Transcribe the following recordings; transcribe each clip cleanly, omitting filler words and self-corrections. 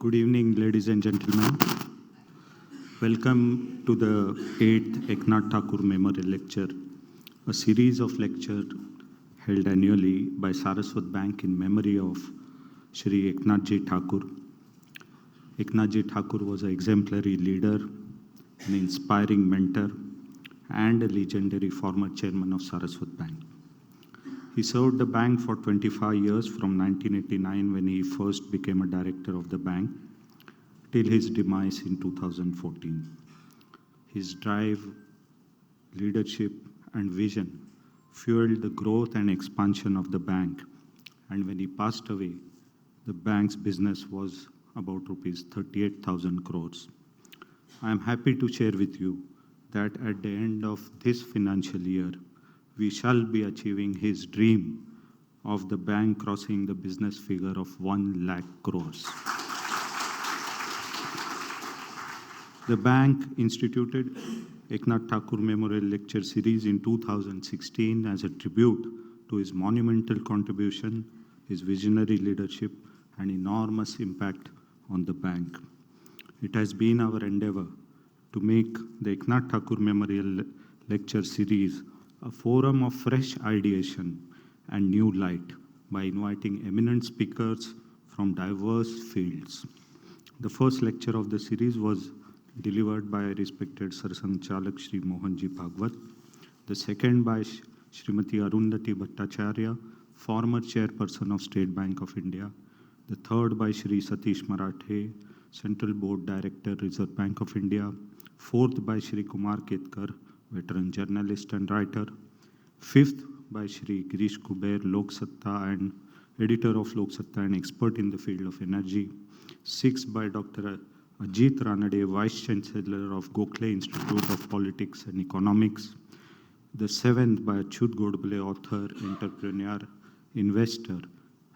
Good evening, ladies and gentlemen. Welcome to the 8th Ekanath Thakur Memorial Lecture, a series of lectures held annually by Saraswat Bank in memory of Shri Ekanath Thakur. Ekanath Thakur was an exemplary leader, an inspiring mentor, and a legendary former chairman of Saraswat Bank. He served the bank for 25 years from 1989 when he first became a director of the bank till his demise in 2014. His drive, leadership, and vision fueled the growth and expansion of the bank, and when he passed away, the bank's business was about rupees 38,000 crores. I am happy to share with you that at the end of this financial year, we shall be achieving his dream of the bank crossing the business figure of 1 lakh crores. The bank instituted Ekanath Thakur Memorial Lecture Series in 2016 as a tribute to his monumental contribution, his visionary leadership, and enormous impact on the bank. It has been our endeavor to make the Ekanath Thakur Memorial Lecture Series a forum of fresh ideation and new light by inviting eminent speakers from diverse fields. The first lecture of the series was delivered by respected Sar Sanchalak Shri Mohanji Bhagwat. The second by Srimati Arundhati Bhattacharya, former chairperson of State Bank of India. The third by Shri Satish Marathe, Central Board Director, Reserve Bank of India. Fourth by Shri Kumar Ketkar, veteran journalist and writer. Fifth by Shri Girish Kuber, Lok Satta and editor of Lok Satta and expert in the field of energy. Sixth by Dr. Ajit Ranade, Vice Chancellor of Gokhale Institute of Politics and Economics. The seventh by Achyut Godbole, author, entrepreneur, investor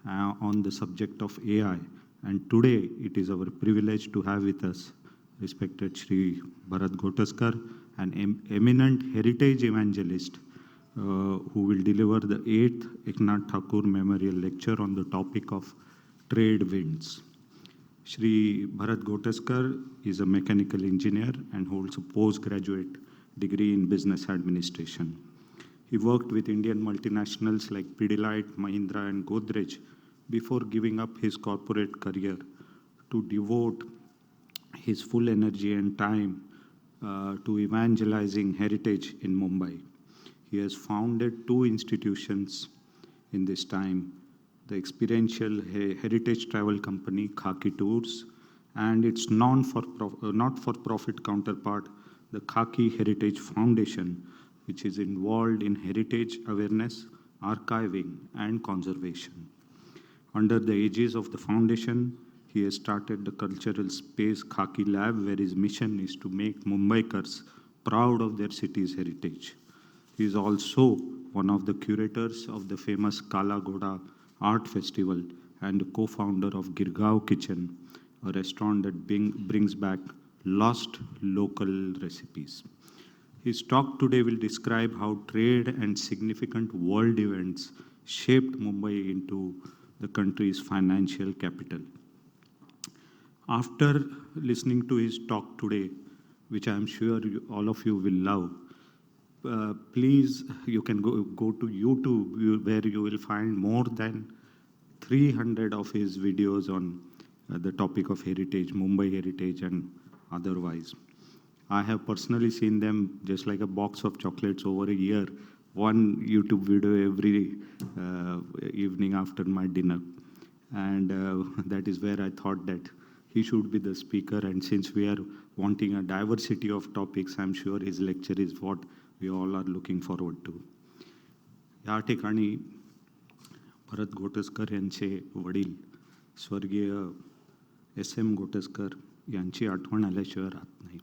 on the subject of AI. And today it is our privilege to have with us respected Shri Bharat Gothoskar, an eminent heritage evangelist who will deliver the 8th Ekanath Thakur Memorial Lecture on the topic of trade winds. Shri Bharat Gothoskar is a mechanical engineer and holds a postgraduate degree in business administration. He worked with Indian multinationals like Pidilite, Mahindra and Godrej before giving up his corporate career to devote his full energy and time to evangelizing heritage in Mumbai. He has founded 2 institutions in this time, the experiential heritage travel company Khaki Tours and its not-for-profit counterpart, the Khaki Heritage Foundation, which is involved in heritage awareness, archiving and conservation. Under the aegis of the foundation, he has started the cultural space Khaki Lab, where his mission is to make Mumbaikars proud of their city's heritage. He is also one of the curators of the famous Kala Ghoda Art Festival and co-founder of Girgaon Kitchen, a restaurant that brings back lost local recipes. His talk today will describe how trade and significant world events shaped Mumbai into the country's financial capital. After listening to his talk today, which I am sure all of you will love, please, you can go to YouTube where you will find more than 300 of his videos on the topic of heritage, Mumbai heritage and otherwise. I have personally seen them just like a box of chocolates over a year, one YouTube video every evening after my dinner. And that is where I thought that he should be the speaker, and since we are wanting a diversity of topics, I'm sure his lecture is what we all are looking forward to. या ठिकाणी भरत गोटस्कर यांचे वडील स्वर्गीय SM गोटस्कर यांची आठवण आल्याशिवाय राहत नाही.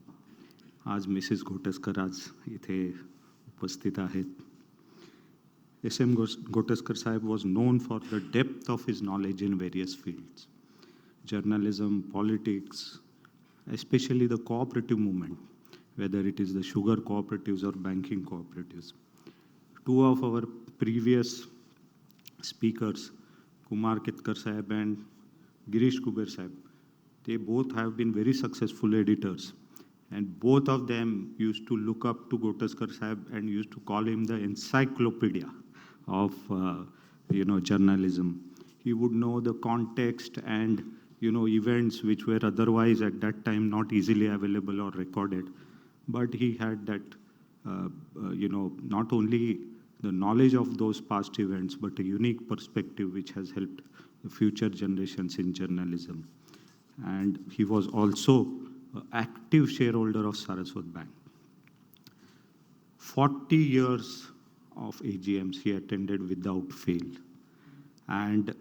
आज मिसेस गोटस्कर आज इथे उपस्थित आहेत. SM Gothoskar Sahib was known for the depth of his knowledge in various fields. Journalism, politics, especially the cooperative movement, whether it is the sugar cooperatives or banking cooperatives. 2 of our previous speakers, Kumar Ketkar Sahib and Girish Kuber Sahib, They both have been very successful editors. And both of them used to look up to Gothoskar Sahib and used to call him the encyclopedia of journalism. He would know the context and events which were otherwise at that time not easily available or recorded. But he had that, not only the knowledge of those past events, but a unique perspective which has helped the future generations in journalism. And he was also an active shareholder of Saraswat Bank. 40 years of AGMs he attended without fail. And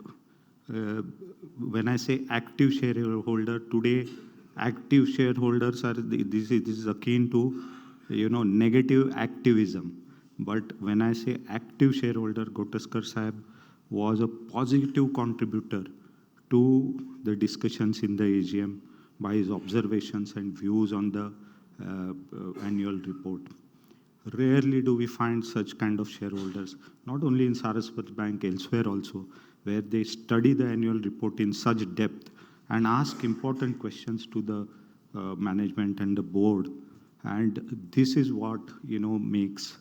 when I say active shareholder, today active shareholders are, this is akin to, negative activism. But when I say active shareholder, Gothoskar Sahib was a positive contributor to the discussions in the AGM by his observations and views on the annual report. Rarely do we find such kind of shareholders, not only in Saraswat Bank, elsewhere also, where they study the annual report in such depth and ask important questions to the management and the board. And this is what, makes,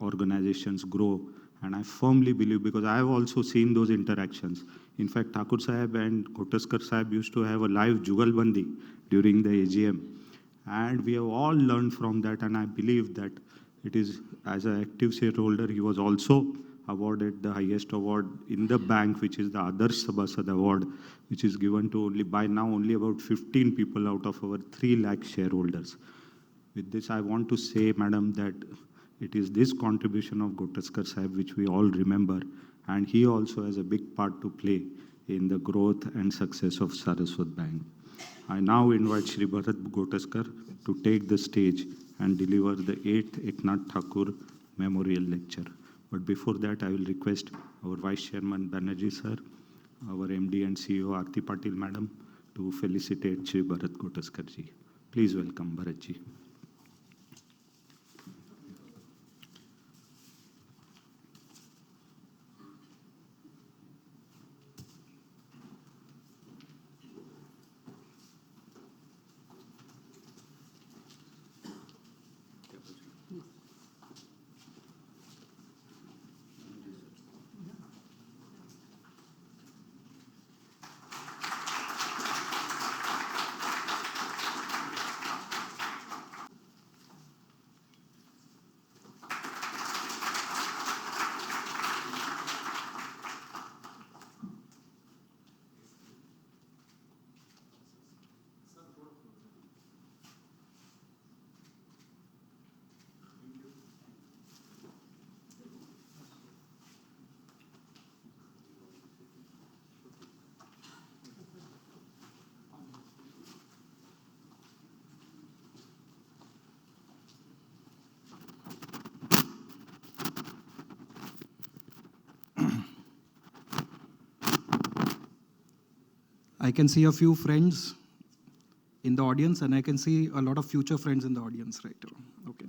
organizations grow. And I firmly believe, because I have also seen those interactions. In fact, Thakur Sahib and Gothoskar Sahib used to have a live Jugalbandi during the AGM. And we have all learned from that, and I believe that it is, as an active shareholder, he was also awarded the highest award in the bank, which is the Adarsh Sabhasad Award, which is given to by now only about 15 people out of our 3 lakh shareholders. With this, I want to say, madam, that it is this contribution of Gothoskar Sahib which we all remember, and he also has a big part to play in the growth and success of Saraswat Bank. I now invite Shri Bharat Gothoskar to take the stage and deliver the 8th Ekanath Thakur Memorial Lecture. But before that, I will request our Vice Chairman Banerjee sir, our MD and CEO Aarti Patil madam, to felicitate Shri Bharat Gothoskar ji. Please welcome Bharat ji. I can see a few friends in the audience, and I can see a lot of future friends in the audience right now. Okay.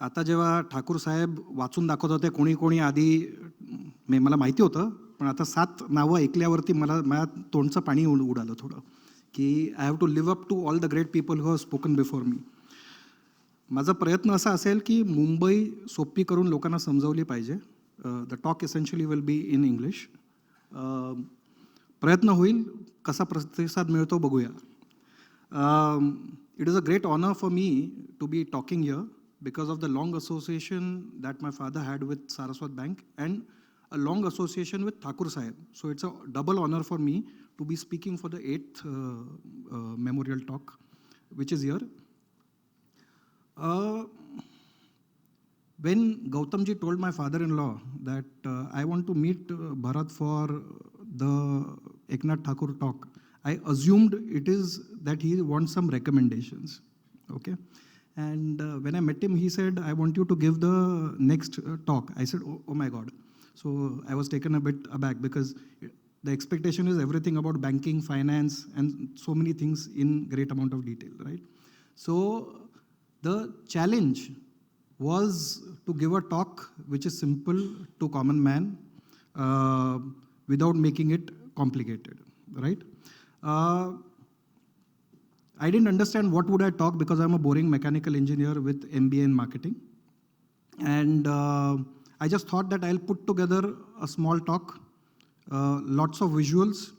आता जेव्हा ठाकूर साहेब वाचून दाखवत होते कोणी कोणी आधी मला माहिती होतं, पण आता 7 नावं ऐकल्यावरती माझ्या तोंडचं पाणी उडालं थोडं, की I have to live up to all the great people who have spoken before me. माझा प्रयत्न असा असेल की मुंबई सोपी करून लोकांना समजवली पाहिजे. The talk essentially will be in English. प्रयत्न होईल, कसा प्रतिसाद मिळतो बघूया. It is a great honour for me to be talking here because of the long association that my father had with Saraswat Bank and a long association with Thakur Sahib. So it's a double honor for me to be speaking for the 8th memorial talk, which is here. When Gautamji told my father-in-law that I want to meet Bharat for the Ekanath Thakur talk, I assumed it is that he wants some recommendations. Okay. And when I met him, he said, I want you to give the next talk. I said, oh my God. So I was taken a bit aback because the expectation is everything about banking, finance, and so many things in great amount of detail, right? So the challenge was to give a talk which is simple to common man without making it complicated, right? I didn't understand what would I talk because I'm a boring mechanical engineer with MBA in marketing. And I just thought that I'll put together a small talk, lots of visuals,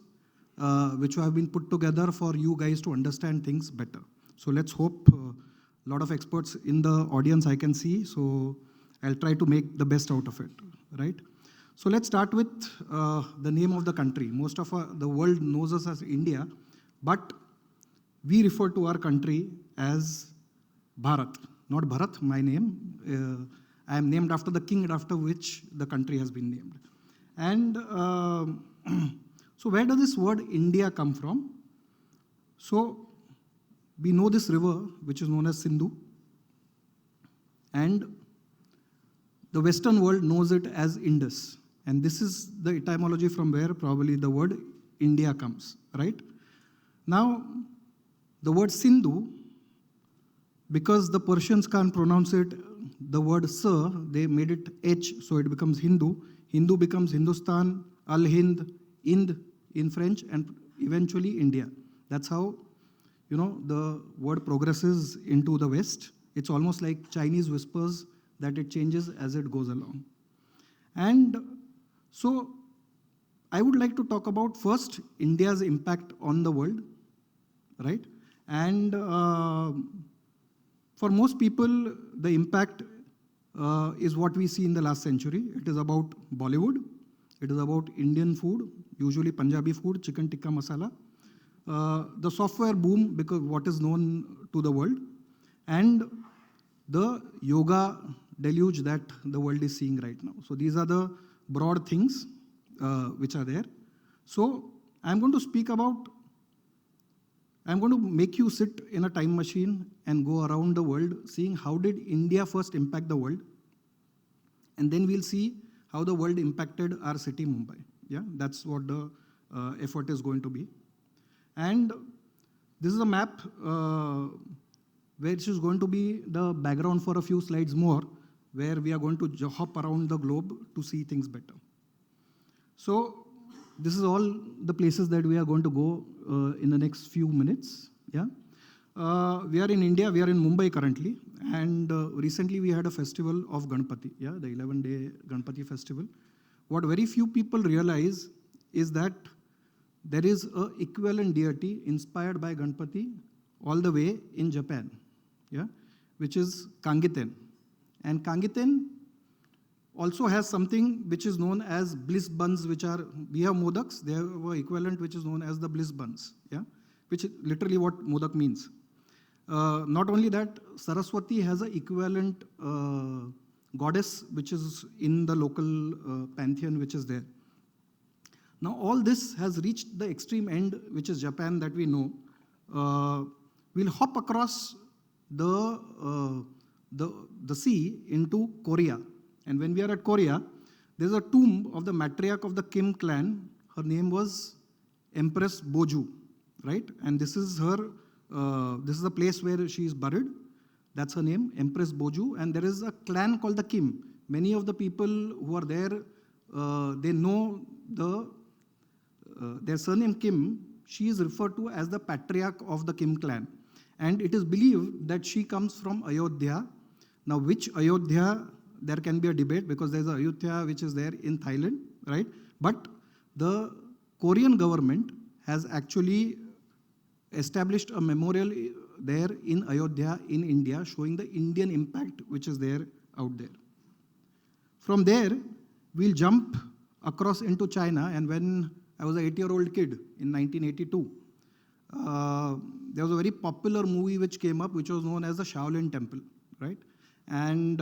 which have been put together for you guys to understand things better. So let's hope a lot of experts in the audience I can see. So I'll try to make the best out of it, right? So let's start with the name of the country. Most of the world knows us as India, but we refer to our country as Bharat. Not Bharat, my name. I am named after the king after which the country has been named. And so where does this word India come from? So we know this river, which is known as Sindhu. And the Western world knows it as Indus. And this is the etymology from where probably the word India comes, right? Now, the word Sindhu, because the Persians can't pronounce it, the word Sa, they made it H, so it becomes Hindu. Hindu becomes Hindustan, Al-Hind, Ind in French, and eventually India. That's how, the word progresses into the West. It's almost like Chinese whispers that it changes as it goes along. And so I would like to talk about first India's impact on the world, right? And for most people, the impact is what we see in the last century. It is about Bollywood. It is about Indian food, usually Punjabi food, chicken tikka masala. The software boom, because what is known to the world. And the yoga deluge that the world is seeing right now. So these are the broad things which are there. So I'm going to make you sit in a time machine and go around the world seeing how did India first impact the world. And then we'll see how the world impacted our city, Mumbai. Yeah, that's what the effort is going to be. And this is a map which is going to be the background for a few slides more, where we are going to hop around the globe to see things better. So this is all the places that we are going to go in the next few minutes. Yeah, we are in India. We are in Mumbai currently, and recently we had a festival of Ganpati. Yeah, the 11-day Ganpati festival. What very few people realize is that there is an equivalent deity inspired by Ganpati all the way in Japan. Yeah, which is Kangiten, and Kangiten also has something which is known as bliss buns, we have modaks, they have an equivalent which is known as the bliss buns, yeah, which is literally what modak means. Not only that, Saraswati has an equivalent goddess which is in the local pantheon which is there. Now all this has reached the extreme end, which is Japan that we know. We'll hop across the sea into Korea. And when we are at Korea, there's a tomb of the matriarch of the Kim clan. Her name was Empress Boju, right? And this is her, this is the place where she is buried. That's her name, Empress Boju. And there is a clan called the Kim. Many of the people who are there, they know their surname Kim. She is referred to as the patriarch of the Kim clan. And it is believed that she comes from Ayodhya. Now, which Ayodhya, there can be a debate because there's a Ayodhya which is there in Thailand, right? But the Korean government has actually established a memorial there in Ayodhya in India showing the Indian impact which is there out there. From there, we'll jump across into China, and when I was an 8-year-old kid in 1982, there was a very popular movie which came up which was known as the Shaolin Temple, right? And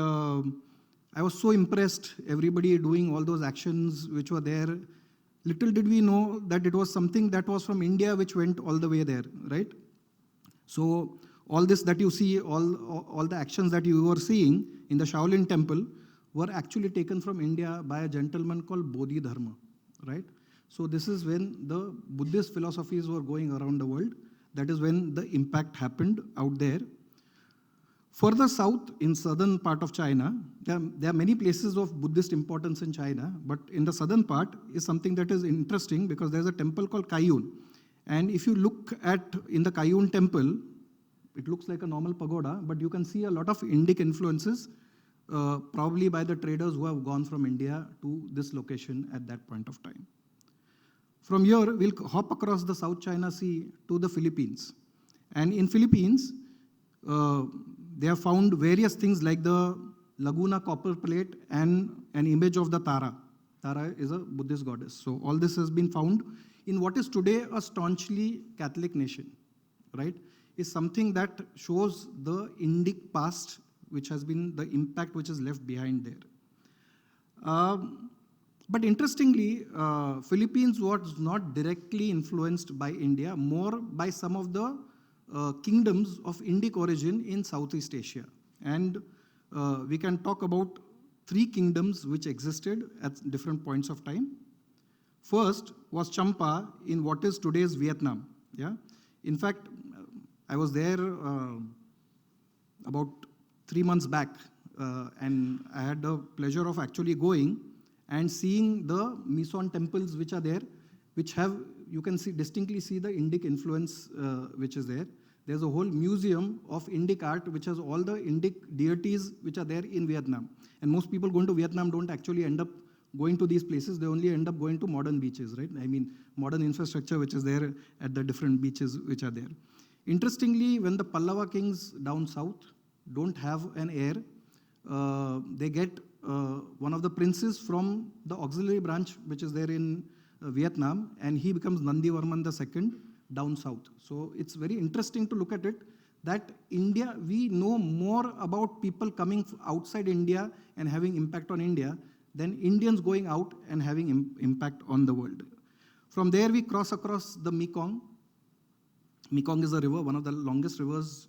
I was so impressed, everybody doing all those actions which were there. Little did we know that it was something that was from India which went all the way there, right? So all this that you see, all the actions that you were seeing in the Shaolin Temple were actually taken from India by a gentleman called Bodhidharma, right? So this is when the Buddhist philosophies were going around the world. That is when the impact happened out there. Further south, in southern part of China, there are many places of Buddhist importance in China, but in the southern part is something that is interesting because there's a temple called Kaiyun. And if you look at in the Kaiyun temple, it looks like a normal pagoda, but you can see a lot of Indic influences, probably by the traders who have gone from India to this location at that point of time. From here, we'll hop across the South China Sea to the Philippines. And in Philippines, they have found various things like the Laguna copper plate and an image of the Tara. Tara is a Buddhist goddess. So all this has been found in what is today a staunchly Catholic nation, right? Is something that shows the Indic past, which has been the impact which is left behind there. But interestingly, Philippines was not directly influenced by India, more by some of the kingdoms of Indic origin in Southeast Asia. And we can talk about 3 kingdoms which existed at different points of time. First was Champa in what is today's Vietnam. Yeah? In fact, I was there about 3 months back, and I had the pleasure of actually going and seeing the Mission temples which are there, which have, you can see distinctly see the Indic influence which is there. There's a whole museum of Indic art which has all the Indic deities which are there in Vietnam. And most people going to Vietnam don't actually end up going to these places, they only end up going to modern beaches, right? I mean, modern infrastructure which is there at the different beaches which are there. Interestingly, when the Pallava kings down south don't have an heir, they get one of the princes from the auxiliary branch which is there in Vietnam, and he becomes Nandivarman II down south. So it's very interesting to look at it, that India, we know more about people coming outside India and having impact on India than Indians going out and having impact on the world. From there we cross across the Mekong. Mekong is a river, one of the longest rivers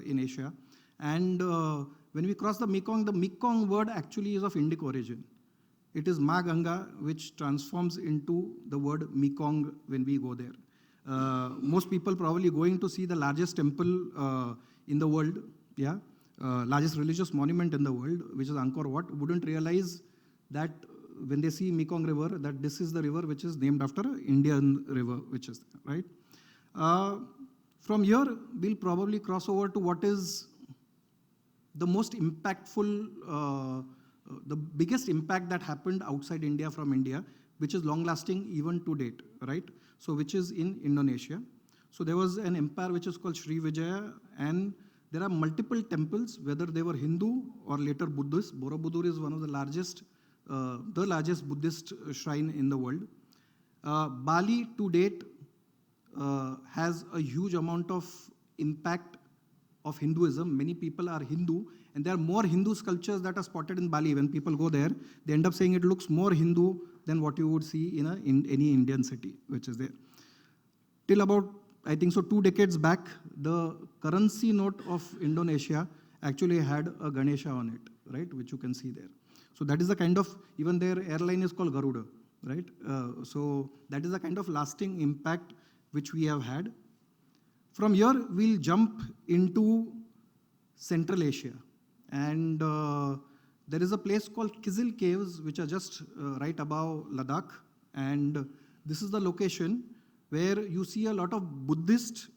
in Asia. And when we cross the Mekong word actually is of Indic origin. It is Ma Ganga, which transforms into the word Mekong when we go there. Most people probably going to see the largest temple in the world, yeah, largest religious monument in the world, which is Angkor Wat, wouldn't realize that when they see Mekong River, that this is the river which is named after an Indian river, which is there, right? From here, we'll probably cross over to what is the most impactful, the biggest impact that happened outside India from India, which is long-lasting even to date, right? So which is in Indonesia. So there was an empire which is called Sri Vijaya, and there are multiple temples, whether they were Hindu or later Buddhist. Borobudur is one of the largest Buddhist shrine in the world. Bali to date has a huge amount of impact of Hinduism. Many people are Hindu, and there are more Hindu sculptures that are spotted in Bali. When people go there, they end up saying it looks more Hindu than what you would see in any Indian city, which is there. Till about, I think so, 2 decades back, the currency note of Indonesia actually had a Ganesha on it, right, which you can see there. So that is the kind of, even their airline is called Garuda, right? So that is the kind of lasting impact which we have had. From here, we'll jump into Central Asia. And there is a place called Kizil Caves, which are just right above Ladakh. And this is the location where you see a lot of Buddhist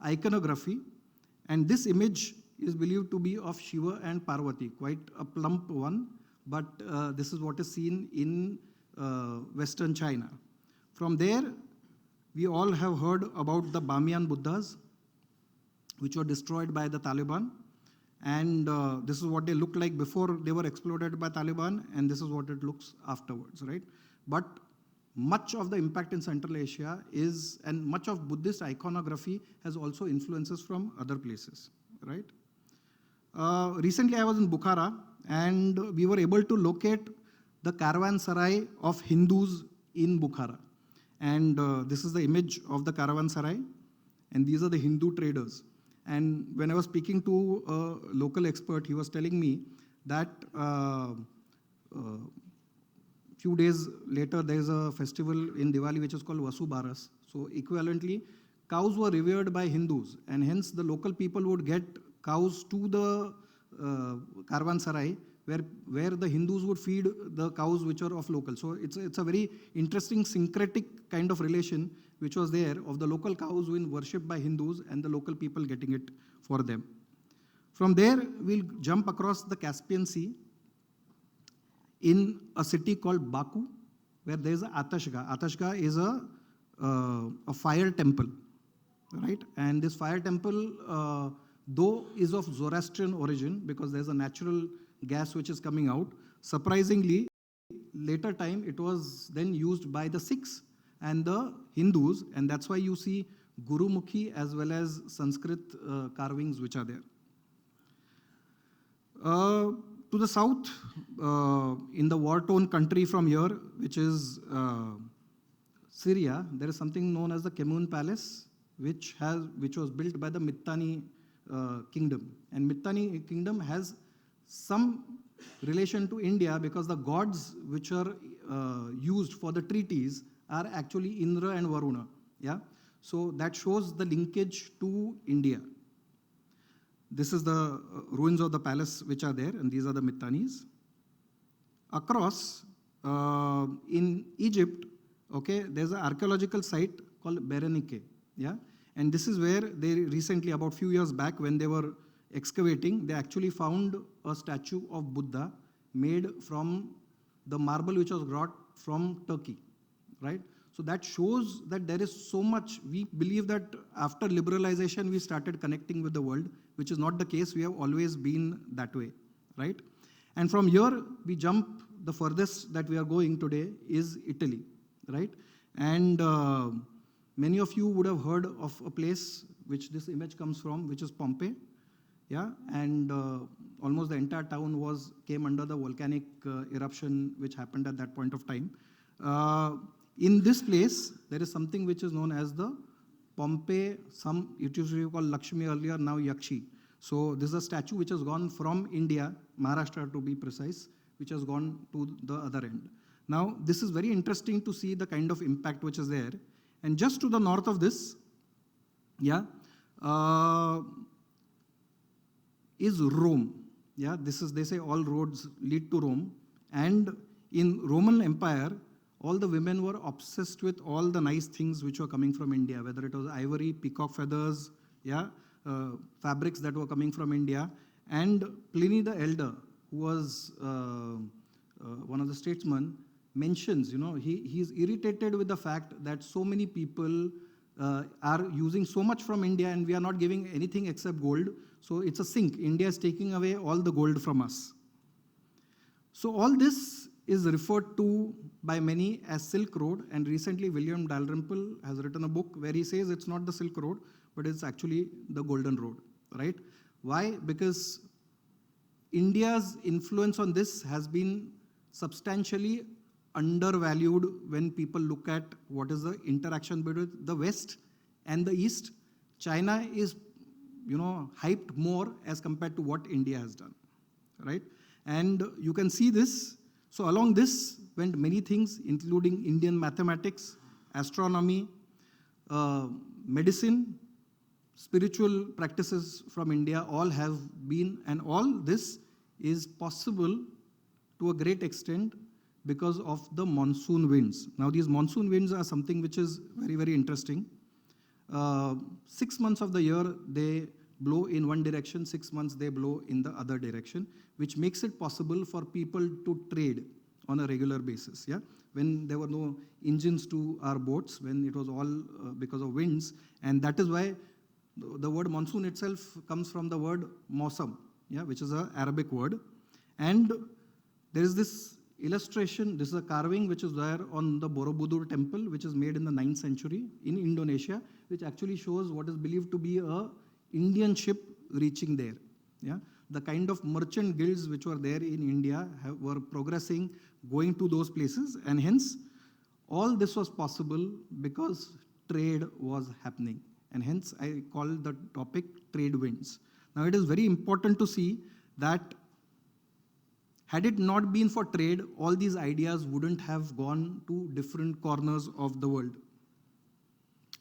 iconography. And this image is believed to be of Shiva and Parvati, quite a plump one. But this is what is seen in Western China. From there, we all have heard about the Bamiyan Buddhas, which were destroyed by the Taliban. And this is what they looked like before they were exploded by Taliban, and this is what it looks afterwards, right? But much of the impact in Central Asia is, and much of Buddhist iconography has also influences from other places, right? Recently I was in Bukhara, and we were able to locate the caravanserai of Hindus in Bukhara. And this is the image of the caravanserai, and these are the Hindu traders. And when I was speaking to a local expert, he was telling me that few days later, there is a festival in Diwali which is called Vasu Baras. So equivalently, cows were revered by Hindus, and hence the local people would get cows to the Caravanserai, where the Hindus would feed the cows which are of local. So it's a very interesting syncretic kind of relation which was there of the local cows being worshipped by Hindus and the local people getting it for them. From there, we'll jump across the Caspian Sea in a city called Baku, where there is a Atashga. Atashga is a fire temple, right? And this fire temple, though is of Zoroastrian origin, because there's a natural gas which is coming out. Surprisingly, later time it was then used by the Sikhs and the Hindus, and that's why you see Gurumukhi as well as Sanskrit carvings which are there. To the south, in the war-torn country from here, which is Syria, there is something known as the Kemun Palace, which was built by the Mitanni kingdom. And Mitanni kingdom has some relation to India because the gods which are used for the treaties are actually Indra and Varuna. Yeah? So that shows the linkage to India. This is the ruins of the palace which are there, and these are the Mitannis. Across, in Egypt, okay, there's an archaeological site called Berenike. Yeah? And this is where they recently, about few years back, when they were excavating, they actually found a statue of Buddha made from the marble which was brought from Turkey, right? So that shows that there is so much. We believe that after liberalization, we started connecting with the world, which is not the case. We have always been that way, right? And from here, we jump, the furthest that we are going today is Italy, right? And many of you would have heard of a place which this image comes from, which is Pompeii. Yeah, and almost the entire town came under the volcanic eruption which happened at that point of time. In this place, there is something which is known as the Pompeii, it used to be called Lakshmi earlier, now Yakshi. So this is a statue which has gone from India, Maharashtra to be precise, which has gone to the other end. Now, this is very interesting to see the kind of impact which is there. And just to the north of this, yeah, is Rome. Yeah, they say all roads lead to Rome. And in Roman Empire, all the women were obsessed with all the nice things which were coming from India, whether it was ivory, peacock feathers, yeah, fabrics that were coming from India. And Pliny the Elder, who was one of the statesmen, mentions, he is irritated with the fact that so many people are using so much from India and we are not giving anything except gold. So it's a sink. India is taking away all the gold from us. So all this is referred to by many as Silk Road, and recently William Dalrymple has written a book where he says it's not the Silk Road, but it's actually the Golden Road, right? Why? Because India's influence on this has been substantially undervalued when people look at what is the interaction between the West and the East. China is, hyped more as compared to what India has done, right? And you can see this. So along this went many things, including Indian mathematics, astronomy, medicine, spiritual practices from India, all have been, and all this is possible to a great extent because of the monsoon winds. Now these monsoon winds are something which is very, very interesting. 6 months of the year, they blow in one direction, 6 months they blow in the other direction, which makes it possible for people to trade on a regular basis. Yeah, when there were no engines to our boats, when it was all because of winds, and that is why the word monsoon itself comes from the word mausam, yeah, which is an Arabic word. And there is this illustration, this is a carving which is there on the Borobudur temple, which is made in the 9th century in Indonesia, which actually shows what is believed to be a Indian ship reaching there. Yeah, the kind of merchant guilds which were there in India were progressing, going to those places, and hence all this was possible because trade was happening. And hence I call the topic trade winds. Now it is very important to see that had it not been for trade, all these ideas wouldn't have gone to different corners of the world.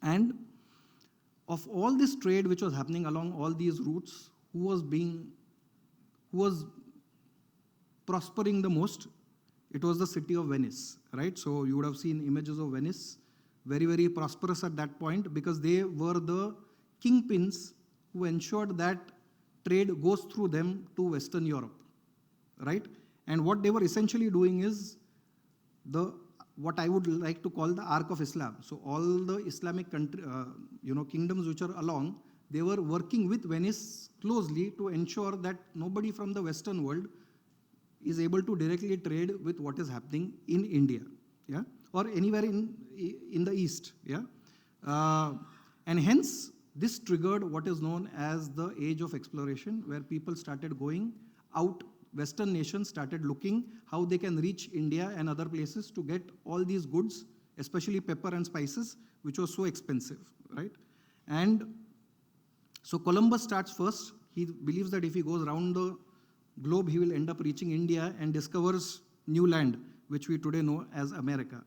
And of all this trade which was happening along all these routes, who was prospering the most, it was the city of Venice, right? So you would have seen images of Venice, very, very prosperous at that point, because they were the kingpins who ensured that trade goes through them to Western Europe, right? And what they were essentially doing is what I would like to call the Ark of Islam. So all the Islamic kingdoms which are along, they were working with Venice closely to ensure that nobody from the Western world is able to directly trade with what is happening in India, yeah, or anywhere in the East, yeah. And hence, this triggered what is known as the age of exploration, where people started going out. Western nations started looking how they can reach India and other places to get all these goods, especially pepper and spices, which was so expensive, right? And so Columbus starts first. He believes that if he goes around the globe, he will end up reaching India and discovers new land, which we today know as America.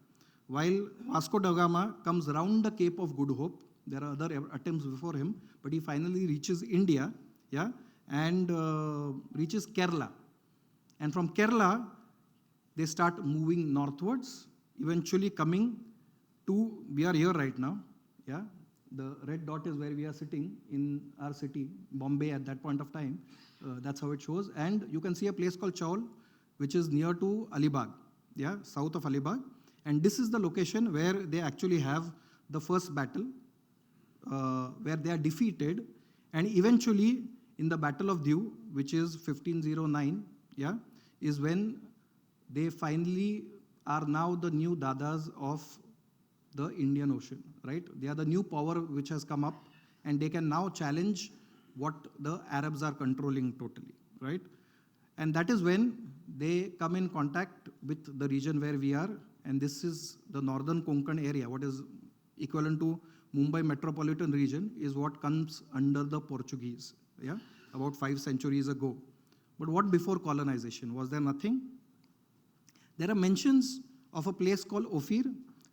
While Vasco da Gama comes around the Cape of Good Hope, there are other attempts before him, but he finally reaches India, yeah, and reaches Kerala. And from Kerala, they start moving northwards, eventually coming to, we are here right now, yeah. The red dot is where we are sitting in our city, Bombay at that point of time. That's how it shows. And you can see a place called Chaul, which is near to Alibag, yeah, south of Alibag. And this is the location where they actually have the first battle, where they are defeated. And eventually, in the Battle of Diu, which is 1509, yeah, is when they finally are now the new Dadas of the Indian Ocean, right? They are the new power which has come up, and they can now challenge what the Arabs are controlling totally, right? And that is when they come in contact with the region where we are, and this is the northern Konkan area, what is equivalent to Mumbai metropolitan region, is what comes under the Portuguese, yeah, about 5 centuries ago. But what before colonization? Was there nothing? There are mentions of a place called Ophir.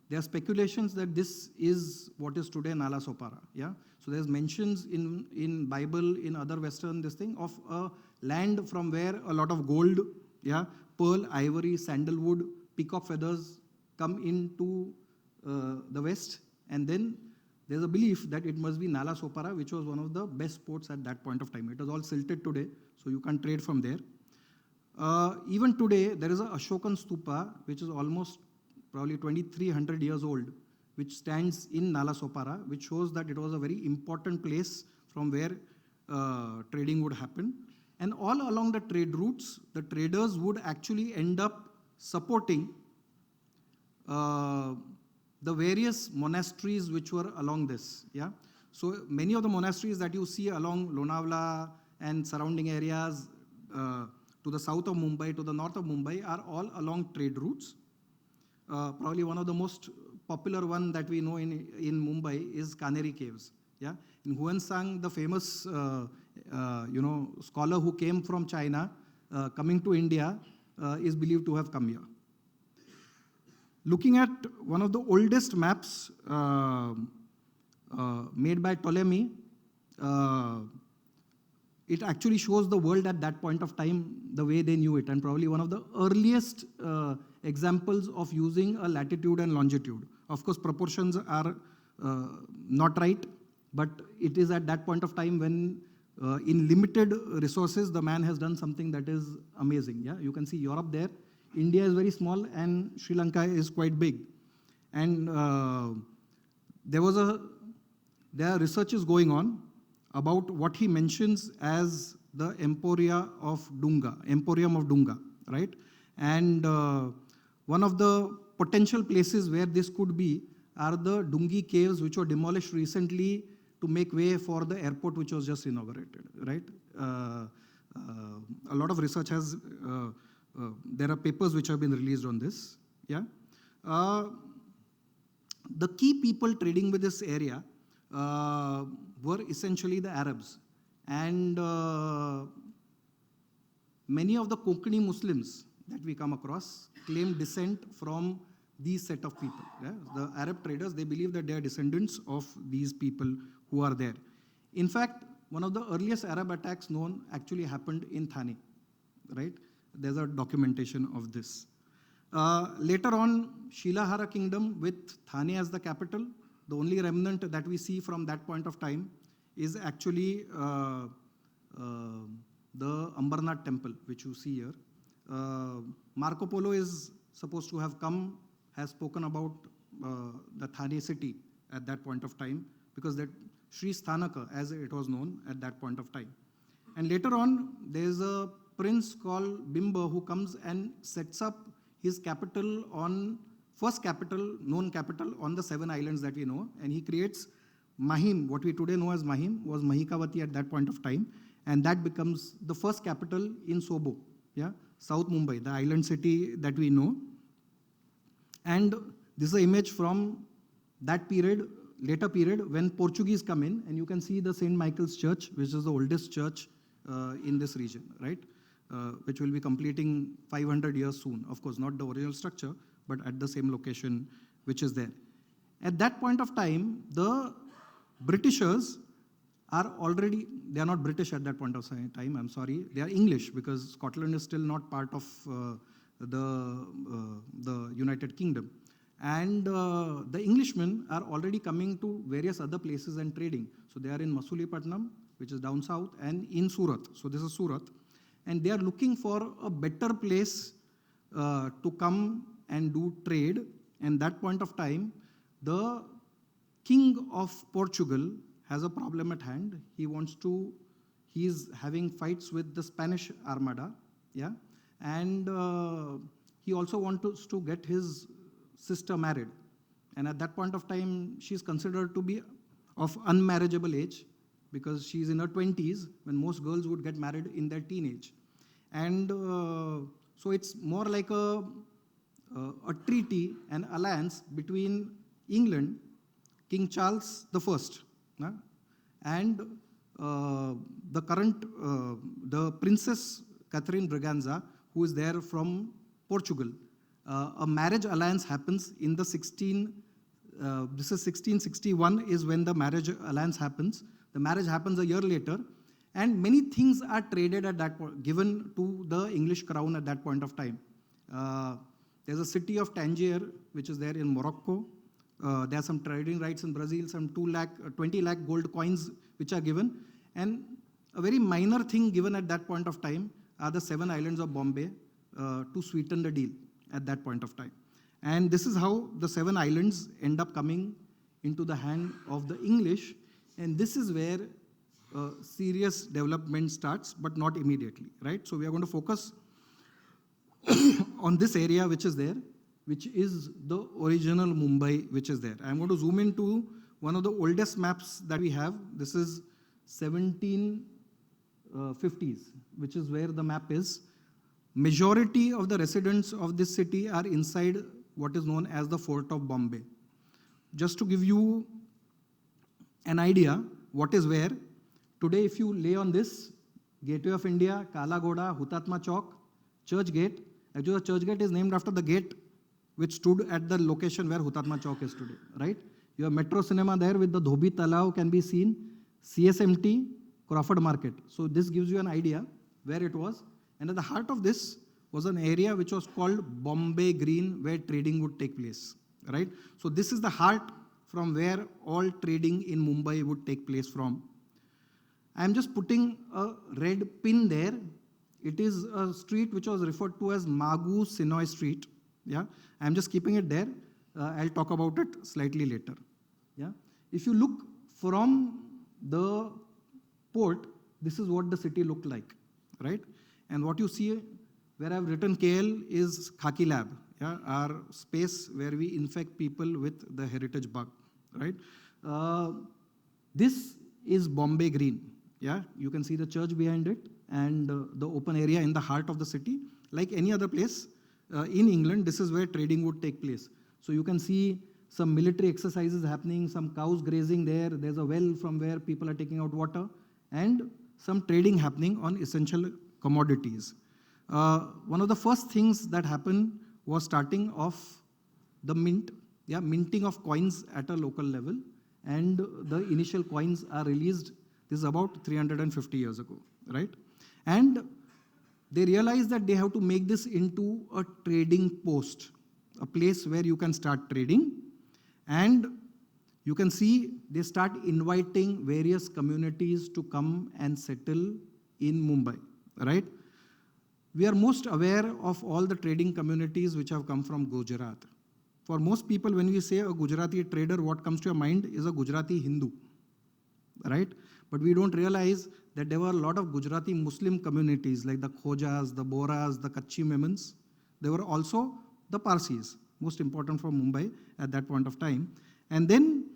There are speculations that this is what is today Nala Sopara, yeah. So there's mentions in Bible, in other Western this thing, of a land from where a lot of gold, yeah, pearl, ivory, sandalwood, peacock feathers come into the West. And then there's a belief that it must be Nala Sopara, which was one of the best ports at that point of time. It was all silted today, so you can't trade from there. Even today, there is a Ashokan Stupa, which is almost probably 2,300 years old, which stands in Nala Sopara, which shows that it was a very important place from where trading would happen. And all along the trade routes, the traders would actually end up supporting the various monasteries which were along this, yeah. So many of the monasteries that you see along Lonavala and surrounding areas to the south of Mumbai, to the north of Mumbai, are all along trade routes. Probably one of the most popular one that we know in Mumbai is Canary Caves, yeah. In Huansang, the famous scholar who came from China, coming to India, is believed to have come here. Looking at one of the oldest maps made by Ptolemy, it actually shows the world at that point of time the way they knew it, and probably one of the earliest examples of using a latitude and longitude. Of course, proportions are not right, but it is at that point of time when in limited resources, the man has done something that is amazing. Yeah, you can see Europe there. India is very small and Sri Lanka is quite big. And there are researches going on about what he mentions as the Emporium of Dunga, right? And one of the potential places where this could be are the Dungi caves, which were demolished recently to make way for the airport which was just inaugurated, right? A lot of research has, there are papers which have been released on this, yeah? The key people trading with this area were essentially the Arabs. And many of the Konkani Muslims that we come across claim descent from these set of people. Yeah? The Arab traders, they believe that they are descendants of these people who are there. In fact, one of the earliest Arab attacks known actually happened in Thane, right? There's a documentation of this. Later on, Shilahara kingdom with Thane as the capital. The only remnant that we see from that point of time is actually the Ambarnath temple, which you see here. Marco Polo is supposed to have come, has spoken about the Thane city at that point of time, because that Sri Sthanaka, as it was known at that point of time. And later on, there is a prince called Bimba who comes and sets up his capital on, first capital, known capital on the 7 islands that we know, and he creates Mahim. What we today know as Mahim was Mahikawati at that point of time, and that becomes the first capital in Sobo, yeah, South Mumbai, the island city that we know. And this is an image from that period, later period, when Portuguese come in, and you can see the St. Michael's Church, which is the oldest church in this region, right? Which will be completing 500 years soon. Of course, not the original structure, but at the same location which is there. At that point of time, the Britishers are already, they are not British at that point of time, I'm sorry, they are English, because Scotland is still not part of the United Kingdom. And the Englishmen are already coming to various other places and trading. So they are in Masulipatam, which is down south, and in Surat. So this is Surat. And they are looking for a better place to come and do trade. And that point of time, the king of Portugal has a problem at hand. He is having fights with the Spanish Armada, yeah, and he also wants to get his sister married. And at that point of time, she's considered to be of unmarriageable age, because she's in her 20s, when most girls would get married in their teenage. And so it's more like a treaty, an alliance between England, King Charles I, and the current, the Princess Catherine Braganza, who is there from Portugal. A marriage alliance happens in the this is 1661 is when the marriage alliance happens. The marriage happens a year later, and many things are traded at that point, given to the English crown at that point of time. There's a city of Tangier, which is there in Morocco. There are some trading rights in Brazil, some 20 lakh gold coins which are given. And a very minor thing given at that point of time are the 7 islands of Bombay to sweeten the deal at that point of time. And this is how the 7 islands end up coming into the hand of the English. And this is where serious development starts, but not immediately, right? So we are going to focus on this area which is there, which is the original Mumbai which is there. I'm going to zoom into one of the oldest maps that we have. This is 1750s, which is where the map is. Majority of the residents of this city are inside what is known as the Fort of Bombay. Just to give you an idea what is where, today if you lay on this, Gateway of India, Kala Ghoda, Hutatma Chowk, Church Gate. Actually, the Church Gate is named after the gate which stood at the location where Hutatma Chowk is today, right? You have Metro Cinema there with the Dhobi Talao can be seen, CSMT, Crawford Market. So this gives you an idea where it was. And at the heart of this was an area which was called Bombay Green, where trading would take place, right? So this is the heart from where all trading in Mumbai would take place from. I am just putting a red pin there. It is a street which was referred to as Magu Sinoy Street. Yeah, I am just keeping it there. I'll talk about it slightly later. Yeah, if you look from the port, this is what the city looked like, right? And what you see where I've written KL is Khaki Lab, yeah, our space where we infect people with the heritage bug, right? This is Bombay Green. Yeah, you can see the church behind it and the open area in the heart of the city. Like any other place in England, this is where trading would take place. So you can see some military exercises happening, some cows grazing there. There's a well from where people are taking out water, and some trading happening on essential commodities. One of the first things that happened was starting of the mint, yeah, minting of coins at a local level, and the initial coins are released This is about 350 years ago, right? And they realized that they have to make this into a trading post, a place where you can start trading. And you can see they start inviting various communities to come and settle in Mumbai, right? We are most aware of all the trading communities which have come from Gujarat. For most people, when we say a Gujarati trader, what comes to your mind is a Gujarati Hindu, right? But we don't realize that there were a lot of Gujarati Muslim communities like the Khojas, the Boras, the Kachchi Memons. There were also the Parsis, most important for Mumbai at that point of time. And then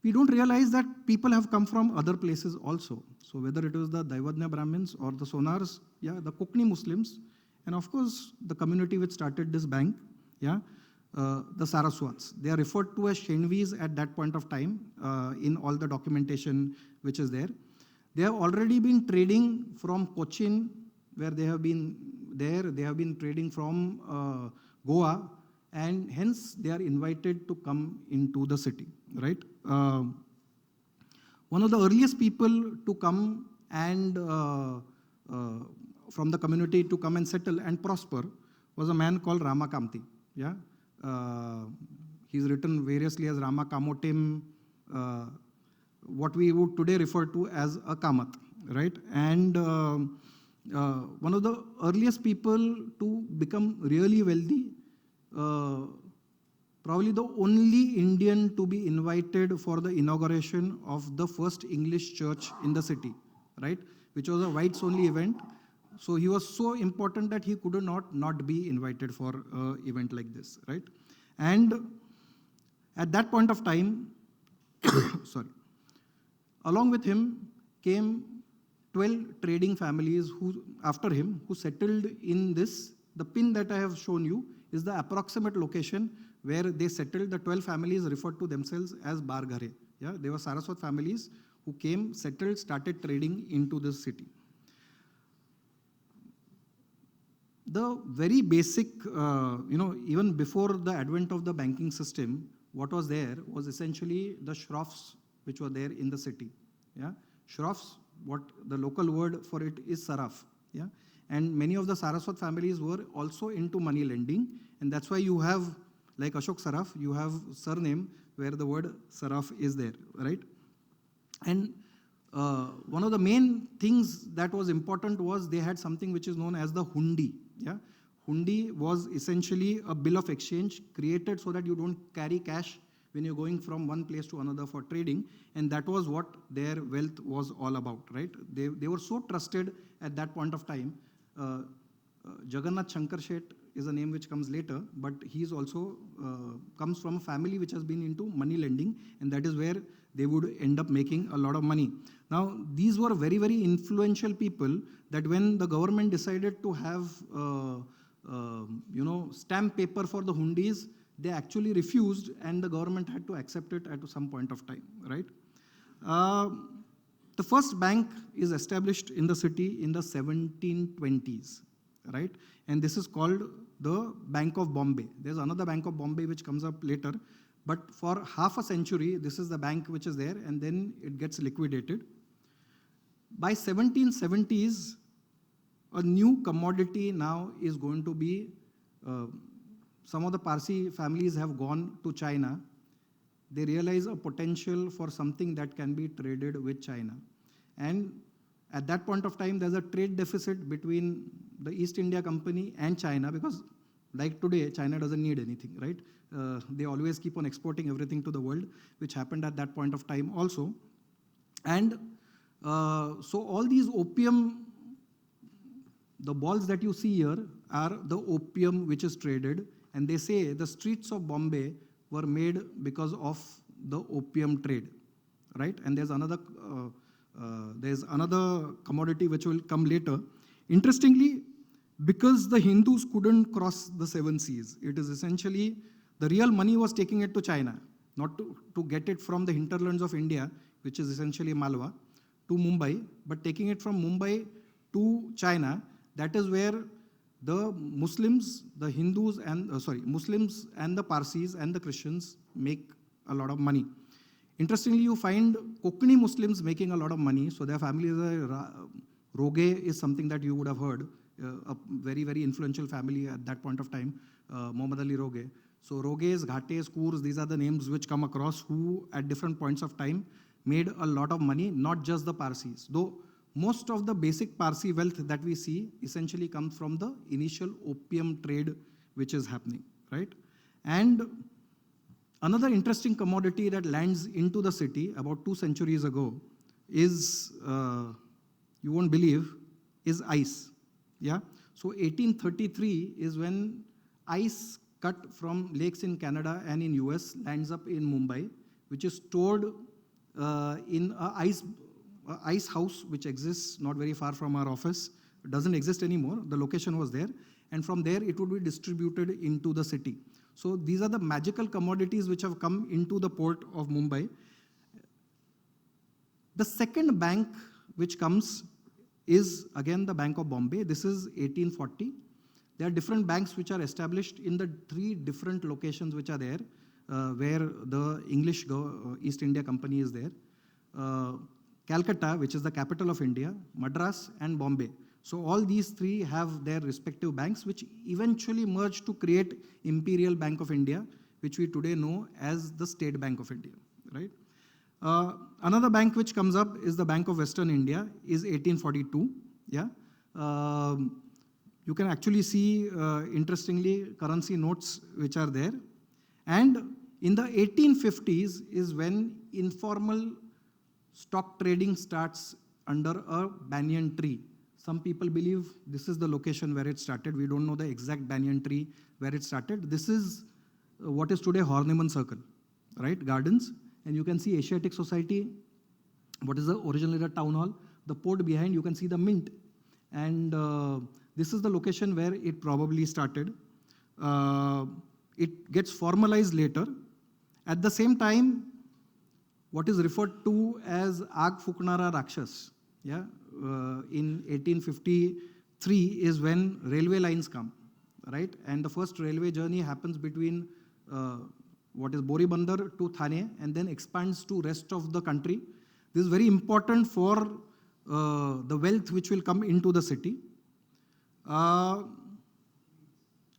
we don't realize that people have come from other places also. So whether it was the Daivadnya Brahmins or the Sonars, yeah, the Kokni Muslims, and of course the community which started this bank, yeah, the Saraswats. They are referred to as Shenvis at that point of time in all the documentation which is there. They have already been trading from Cochin, where they have been there. They have been trading from Goa, and hence they are invited to come into the city, right? One of the earliest people to come and from the community to come and settle and prosper was a man called Rama Kamti. Yeah, he's written variously as Rama Kamotim, what we would today refer to as a Kamat, right? And one of the earliest people to become really wealthy, probably the only Indian to be invited for the inauguration of the first English church in the city, right? Which was a whites only event. So he was so important that he could not be invited for an event like this, right? And at that point of time, sorry, along with him came 12 trading families who, after him, who settled in this. The pin that I have shown you is the approximate location where they settled. The 12 families referred to themselves as Barghare. Yeah, they were Saraswat families who came, settled, started trading into this city. The very basic, even before the advent of the banking system, what was there was essentially the Shroffs which were there in the city. Yeah, Shroffs, what the local word for it is Saraf. Yeah, and many of the Saraswat families were also into money lending, and that's why you have, like Ashok Saraf, you have surname where the word Saraf is there, right? And one of the main things that was important was they had something which is known as the hundi. Yeah, hundi was essentially a bill of exchange created so that you don't carry cash when you're going from one place to another for trading, and that was what their wealth was all about, right? They were so trusted at that point of time. Jagannath Shankar Sheth is a name which comes later, but he is also comes from a family which has been into money lending, and that is where they would end up making a lot of money. Now, these were very, very influential people that when the government decided to have, stamp paper for the hundis, they actually refused, and the government had to accept it at some point of time, right? The first bank is established in the city in the 1720s, right? And this is called the Bank of Bombay. There's another Bank of Bombay which comes up later, but for half a century, this is the bank which is there, and then it gets liquidated. By 1770s, a new commodity now is going to be, some of the Parsi families have gone to China. They realize a potential for something that can be traded with China. And at that point of time, there's a trade deficit between the East India Company and China, because like today, China doesn't need anything, right? They always keep on exporting everything to the world, which happened at that point of time also. And so all these opium, the balls that you see here are the opium which is traded, and they say the streets of Bombay were made because of the opium trade, right? And there's another commodity which will come later. Interestingly, because the Hindus couldn't cross the 7 seas, it is essentially the real money was taking it to China, not to get it from the hinterlands of India, which is essentially Malwa, to Mumbai, but taking it from Mumbai to China. That is where the Muslims, the Hindus, and Muslims and the Parsis and the Christians make a lot of money. Interestingly, you find Konkani Muslims making a lot of money. So their family is Roge is something that you would have heard, a very, very influential family at that point of time, Muhammad Ali Roge. So Roges, Ghates, Koors, these are the names which come across who at different points of time made a lot of money, not just the Parsis. Though most of the basic Parsi wealth that we see essentially comes from the initial opium trade which is happening, right? And another interesting commodity that lands into the city about 2 centuries ago is, you won't believe, is ice. Yeah. So 1833 is when ice cut from lakes in Canada and in US lands up in Mumbai, which is stored in a ice house which exists not very far from our office. It doesn't exist anymore. The location was there. And from there, it would be distributed into the city. So these are the magical commodities which have come into the port of Mumbai. The second bank which comes is again the Bank of Bombay. This is 1840. There are different banks which are established in the 3 different locations which are there, where the English East India Company is there. Calcutta, which is the capital of India, Madras and Bombay. So all these 3 have their respective banks, which eventually merged to create Imperial Bank of India, which we today know as the State Bank of India, right? Another bank which comes up is the Bank of Western India, is 1842, yeah. You can actually see, interestingly, currency notes which are there. And in the 1850s is when informal stock trading starts under a banyan tree. Some people believe this is the location where it started. We don't know the exact banyan tree where it started. This is what is today Horniman Circle, right? Gardens. And you can see Asiatic Society, what is the originally the town hall. The port behind, you can see the mint. And this is the location where it probably started. It gets formalized later. At the same time, what is referred to as Aag Fuknara Rakshas, yeah, in 1853 is when railway lines come, right? And the first railway journey happens between what is Boribandar to Thane and then expands to rest of the country. This is very important for the wealth which will come into the city.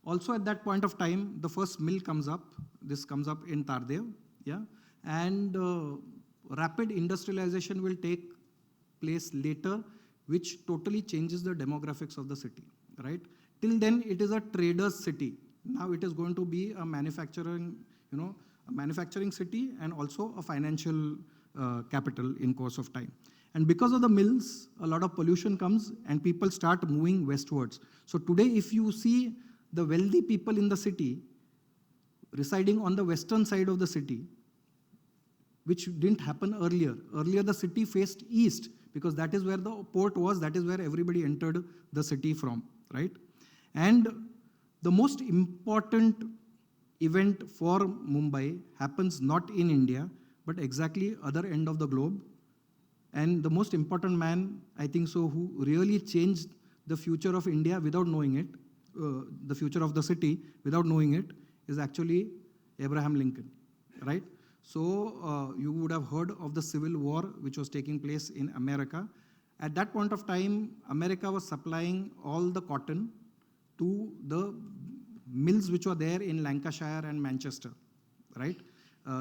Also at that point of time, the first mill comes up. This comes up in Tardev, yeah, and rapid industrialization will take place later, which totally changes the demographics of the city, right? Till then, it is a trader's city. Now it is going to be a manufacturing, a manufacturing city and also a financial capital in course of time. And because of the mills, a lot of pollution comes and people start moving westwards. So today, if you see the wealthy people in the city residing on the western side of the city, which didn't happen earlier. Earlier, the city faced east because that is where the port was, that is where everybody entered the city from, right? And the most important event for Mumbai happens not in India, but exactly other end of the globe. And the most important man, I think so, who really changed the future of India without knowing it, the future of the city without knowing it, is actually Abraham Lincoln, right? So you would have heard of the Civil War, which was taking place in America. At that point of time, America was supplying all the cotton to the mills which were there in Lancashire and Manchester, right?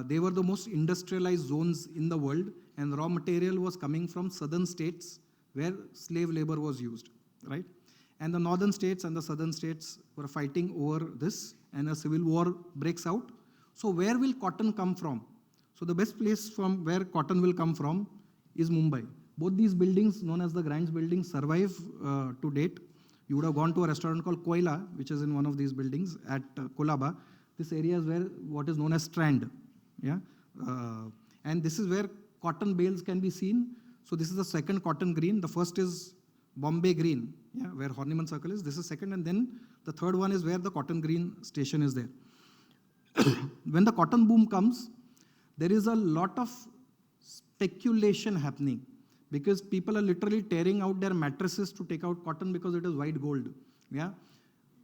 They were the most industrialized zones in the world, and raw material was coming from southern states where slave labor was used, right? And the northern states and the southern states were fighting over this, and a civil war breaks out. So where will cotton come from? So the best place from where cotton will come from is Mumbai. Both these buildings, known as the Grange buildings, survive to date. You would have gone to a restaurant called Koila, which is in one of these buildings at Kolaba. This area is where what is known as Strand. Yeah? And this is where cotton bales can be seen. So this is the second cotton green. The first is Bombay Green, yeah, where Horniman Circle is. This is second, and then the third one is where the cotton green station is there. When the cotton boom comes, there is a lot of speculation happening because people are literally tearing out their mattresses to take out cotton because it is white gold. Yeah,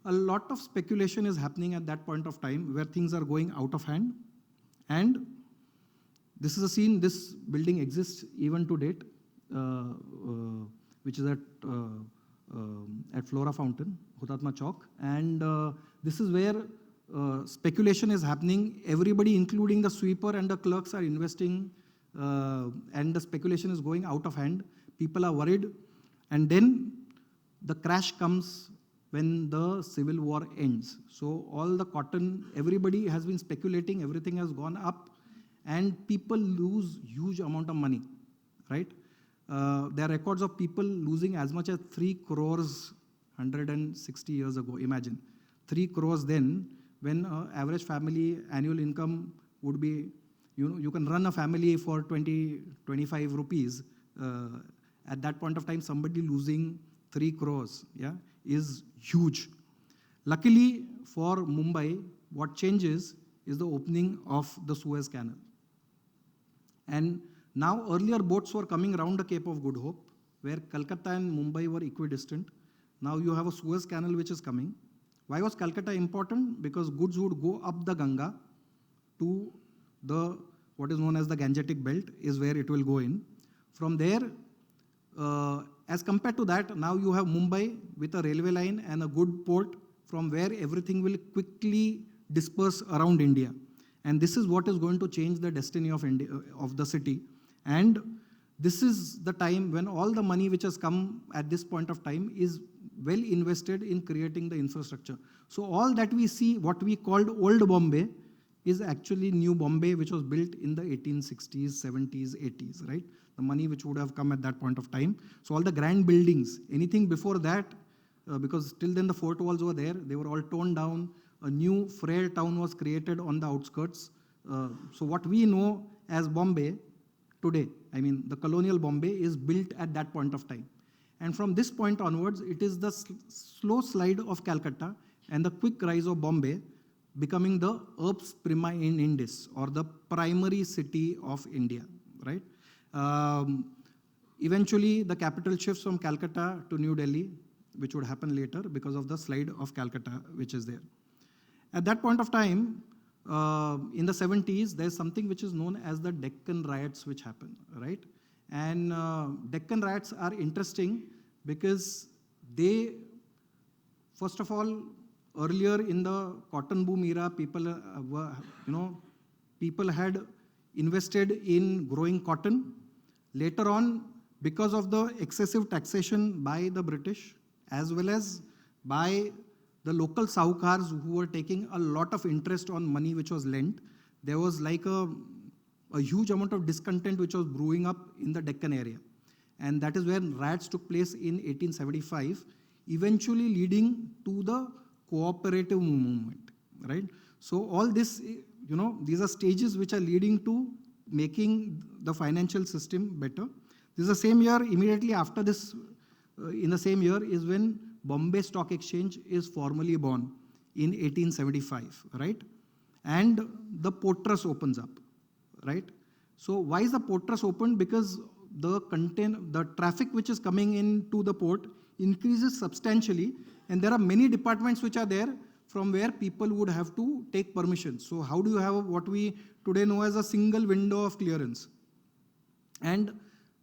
a lot of speculation is happening at that point of time where things are going out of hand, and This is a scene, this building exists even to date, which is at Flora Fountain, Hutatma Chowk. And this is where speculation is happening. Everybody, including the sweeper and the clerks, are investing, and the speculation is going out of hand. People are worried. And then the crash comes when the civil war ends. So all the cotton, everybody has been speculating, everything has gone up, and people lose huge amount of money, right? There are records of people losing as much as 3 crores 160 years ago. Imagine 3 crores then, when average family annual income would be, you can run a family for 25 rupees. At that point of time, somebody losing 3 crores, is huge. Luckily for Mumbai, what changes is the opening of the Suez Canal. And now earlier boats were coming around the Cape of Good Hope, where Calcutta and Mumbai were equidistant. Now you have a Suez Canal which is coming. Why was Calcutta important? Because goods would go up the Ganga to the what is known as the Gangetic Belt, is where it will go in. From there, as compared to that, now you have Mumbai with a railway line and a good port from where everything will quickly disperse around India. And this is what is going to change the destiny of India, of the city. And this is the time when all the money which has come at this point of time is well invested in creating the infrastructure. So all that we see, what we called Old Bombay, is actually New Bombay, which was built in the 1860s, 70s, 80s, right? The money which would have come at that point of time. So all the grand buildings, anything before that, because till then the fort walls were there, they were all torn down. A new frail town was created on the outskirts. So what we know as Bombay today, I mean the colonial Bombay, is built at that point of time. And from this point onwards, it is the slow slide of Calcutta and the quick rise of Bombay becoming the urbs prima in Indis, or the primary city of India, right? Eventually, the capital shifts from Calcutta to New Delhi, which would happen later because of the slide of Calcutta, which is there. At that point of time, in the 70s, there's something which is known as the Deccan riots which happen, right? And Deccan riots are interesting because they, first of all, earlier in the cotton boom era, people had invested in growing cotton. Later on, because of the excessive taxation by the British, as well as by the local saukars who were taking a lot of interest on money which was lent, there was like a huge amount of discontent which was brewing up in the Deccan area. And that is where riots took place in 1875, eventually leading to the Cooperative movement, right? So all this, these are stages which are leading to making the financial system better. This is the same year, immediately after this, in the same year is when Bombay Stock Exchange is formally born in 1875, right? And the port trust opens up, right? So why is the port trust opened? Because the traffic which is coming into the port increases substantially, and there are many departments which are there from where people would have to take permission. So how do you have what we today know as a single window of clearance? And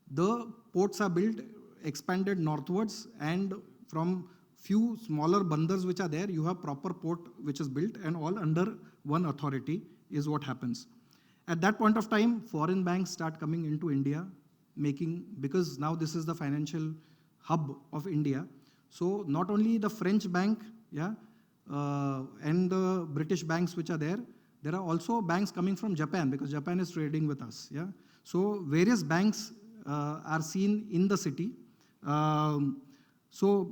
the ports are built, expanded northwards, and from few smaller bandars which are there, you have proper port which is built, and all under one authority is what happens. At that point of time, foreign banks start coming into India, because now this is the financial hub of India. So not only the French bank, and the British banks which are there are also banks coming from Japan, because Japan is trading with us. So various banks are seen in the city. So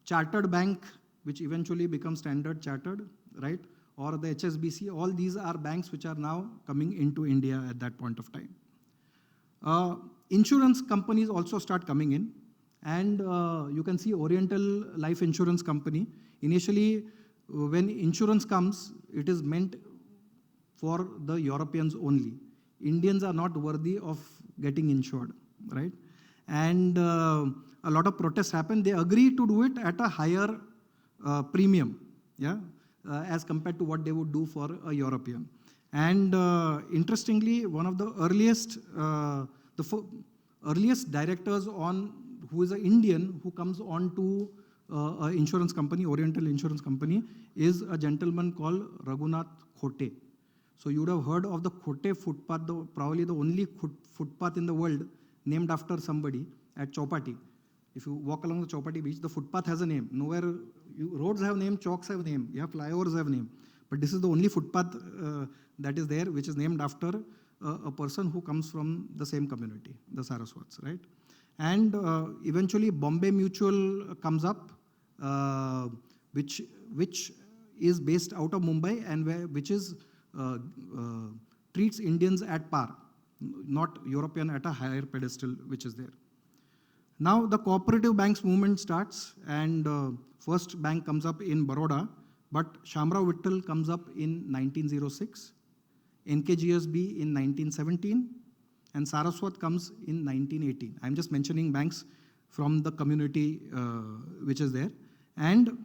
Chartered Bank, which eventually becomes Standard Chartered, right? Or the HSBC, all these are banks which are now coming into India at that point of time. Insurance companies also start coming in. And you can see Oriental Life Insurance Company. Initially, when insurance comes, it is meant for the Europeans only. Indians are not worthy of getting insured, right? And a lot of protests happen. They agree to do it at a higher premium, as compared to what they would do for a European. And interestingly, one of the earliest, earliest directors on, who is an Indian, who comes on to an insurance company, Oriental Insurance Company, is a gentleman called Raghunath Khote. So you would have heard of the Khote footpath, probably the only footpath in the world named after somebody at Chowpatty. If you walk along the Chowpatty beach, the footpath has a name. Nowhere, roads have name, chalks have name, you have flyovers have name. But this is the only footpath that is there, which is named after a person who comes from the same community, the Saraswats, right? And eventually Bombay Mutual comes up, which is based out of Mumbai and which is treats Indians at par, not European at a higher pedestal, which is there. Now the cooperative banks movement starts, and first bank comes up in Baroda, but Shamrao Vittal comes up in 1906, NKGSB in 1917, and Saraswat comes in 1918. I'm just mentioning banks from the community which is there. And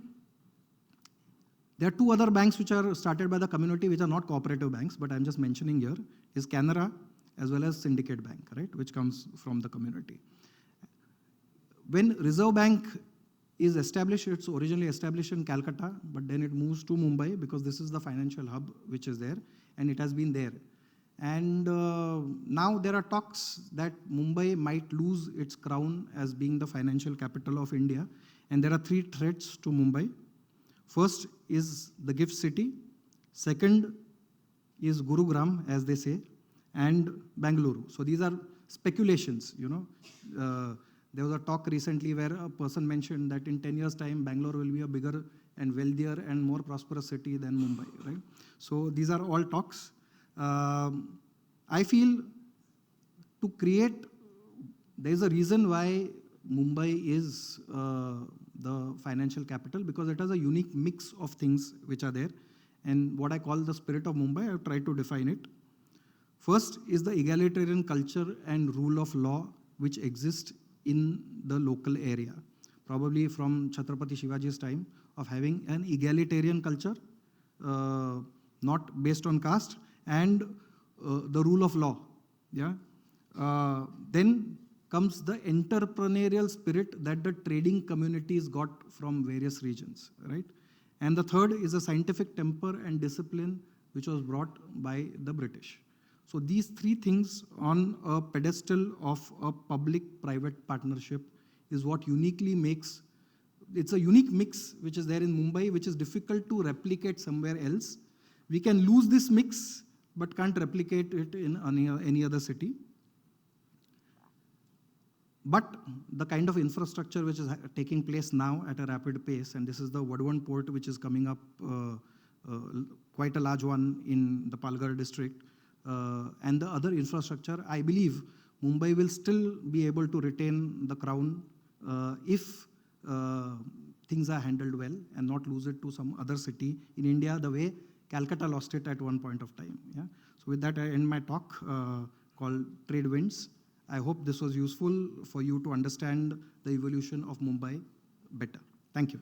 there are two other banks which are started by the community which are not cooperative banks, but I'm just mentioning here, is Canara as well as Syndicate Bank, right, which comes from the community. When Reserve Bank is established, it's originally established in Calcutta, but then it moves to Mumbai because this is the financial hub which is there, and it has been there. And now there are talks that Mumbai might lose its crown as being the financial capital of India, and there are three threats to Mumbai. First is the gift city, second is Gurugram, as they say, and Bangalore. So these are speculations, you know. There was a talk recently where a person mentioned that in 10 years' time, Bangalore will be a bigger and wealthier and more prosperous city than Mumbai, right? So these are all talks. I feel to create, there is a reason why Mumbai is the financial capital, because it has a unique mix of things which are there. And what I call the spirit of Mumbai, I have tried to define it. First is the egalitarian culture and rule of law which exists in the local area, probably from Chhatrapati Shivaji's time, of having an egalitarian culture, not based on caste, and the rule of law. Yeah. Then comes the entrepreneurial spirit that the trading communities got from various regions, right? And the third is a scientific temper and discipline which was brought by the British. So these three things on a pedestal of a public-private partnership is what uniquely makes, it's a unique mix which is there in Mumbai, which is difficult to replicate somewhere else. We can lose this mix, but can't replicate it in any other city. But the kind of infrastructure which is taking place now at a rapid pace, and this is the Vadhavan port which is coming up, quite a large one in the Palghar district, and the other infrastructure, I believe Mumbai will still be able to retain the crown if things are handled well and not lose it to some other city in India the way Calcutta lost it at one point of time. Yeah? So with that, I end my talk called Trade Winds. I hope this was useful for you to understand the evolution of Mumbai better. Thank you.